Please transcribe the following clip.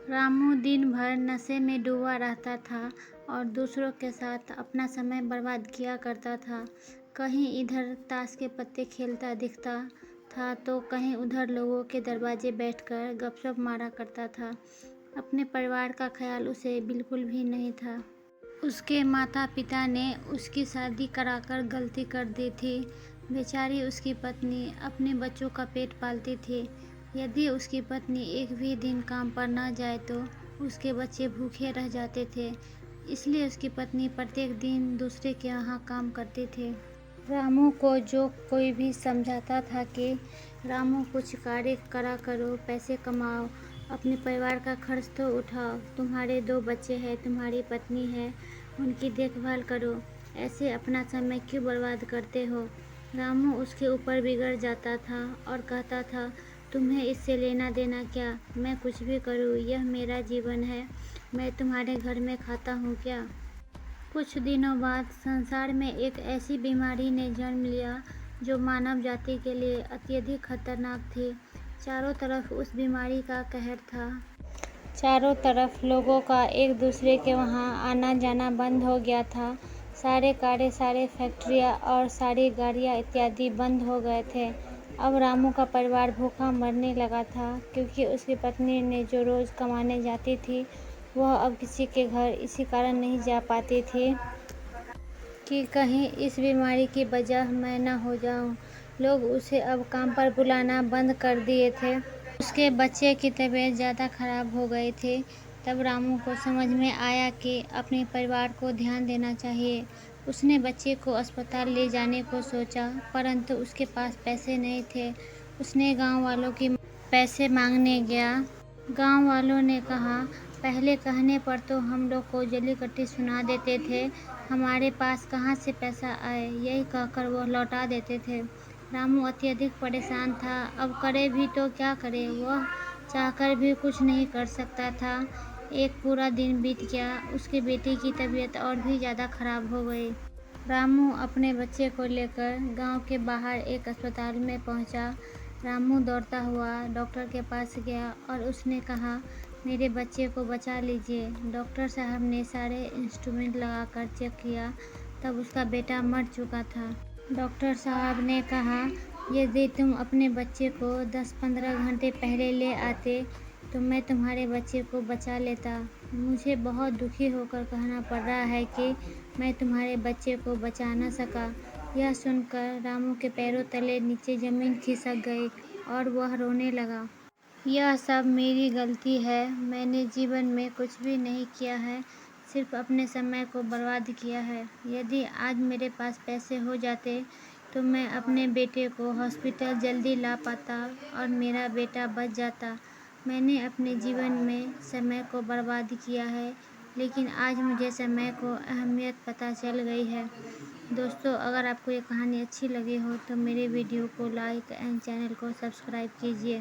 रामू दिन भर नशे में डूबा रहता था और दूसरों के साथ अपना समय बर्बाद किया करता था। कहीं इधर ताश के पत्ते खेलता दिखता था तो कहीं उधर लोगों के दरवाजे बैठकर गपशप मारा करता था। अपने परिवार का ख्याल उसे बिल्कुल भी नहीं था। उसके माता पिता ने उसकी शादी कराकर गलती कर दी थी। बेचारी उसकी पत्नी अपने बच्चों का पेट पालती थी। यदि उसकी पत्नी एक भी दिन काम पर न जाए तो उसके बच्चे भूखे रह जाते थे। इसलिए उसकी पत्नी प्रत्येक दिन दूसरे के यहाँ काम करती थी। रामू को जो कोई भी समझाता था कि रामू कुछ कार्य करा करो, पैसे कमाओ, अपने परिवार का खर्च तो उठाओ, तुम्हारे 2 बच्चे हैं, तुम्हारी पत्नी है, उनकी देखभाल करो, ऐसे अपना समय क्यों बर्बाद करते हो। रामू उसके ऊपर बिगड़ जाता था और कहता था, तुम्हें इससे लेना देना क्या, मैं कुछ भी करूँ, यह मेरा जीवन है, मैं तुम्हारे घर में खाता हूँ क्या। कुछ दिनों बाद संसार में एक ऐसी बीमारी ने जन्म लिया जो मानव जाति के लिए अत्यधिक खतरनाक थी। चारों तरफ उस बीमारी का कहर था। चारों तरफ लोगों का एक दूसरे के वहाँ आना जाना बंद हो गया था। सारे कार्य, सारे फैक्ट्रियाँ और सारी गाड़ियाँ इत्यादि बंद हो गए थे। अब रामू का परिवार भूखा मरने लगा था क्योंकि उसकी पत्नी ने जो रोज़ कमाने जाती थी वह अब किसी के घर इसी कारण नहीं जा पाती थी कि कहीं इस बीमारी की वजह मैं न हो जाऊं। लोग उसे अब काम पर बुलाना बंद कर दिए थे। उसके बच्चे की तबीयत ज़्यादा खराब हो गई थी। तब रामू को समझ में आया कि अपने परिवार को ध्यान देना चाहिए। उसने बच्चे को अस्पताल ले जाने को सोचा, परंतु उसके पास पैसे नहीं थे। उसने गांव वालों की पैसे मांगने गया। गांव वालों ने कहा, पहले कहने पर तो हम लोग को जल्लीकट्टी सुना देते थे, हमारे पास कहाँ से पैसा आए, यही कहकर वह लौटा देते थे। रामू अत्यधिक परेशान था। अब करे भी तो क्या करे, वह चाहकर भी कुछ नहीं कर सकता था। एक पूरा दिन बीत गया। उसकी बेटी की तबीयत और भी ज़्यादा खराब हो गई। रामू अपने बच्चे को लेकर गांव के बाहर एक अस्पताल में पहुंचा। रामू दौड़ता हुआ डॉक्टर के पास गया और उसने कहा, मेरे बच्चे को बचा लीजिए। डॉक्टर साहब ने सारे इंस्ट्रूमेंट लगाकर चेक किया, तब उसका बेटा मर चुका था। डॉक्टर साहब ने कहा, यदि तुम अपने बच्चे को 10-15 घंटे पहले ले आते तो मैं तुम्हारे बच्चे को बचा लेता। मुझे बहुत दुखी होकर कहना पड़ रहा है कि मैं तुम्हारे बच्चे को बचा न सका। यह सुनकर रामू के पैरों तले नीचे ज़मीन खिसक गई और वह रोने लगा। यह सब मेरी गलती है। मैंने जीवन में कुछ भी नहीं किया है, सिर्फ अपने समय को बर्बाद किया है। यदि आज मेरे पास पैसे हो जाते तो मैं अपने बेटे को हॉस्पिटल जल्दी ला पाता और मेरा बेटा बच जाता। मैंने अपने जीवन में समय को बर्बाद किया है, लेकिन आज मुझे समय को अहमियत पता चल गई है। दोस्तों, अगर आपको ये कहानी अच्छी लगी हो तो मेरे वीडियो को लाइक एंड चैनल को सब्सक्राइब कीजिए।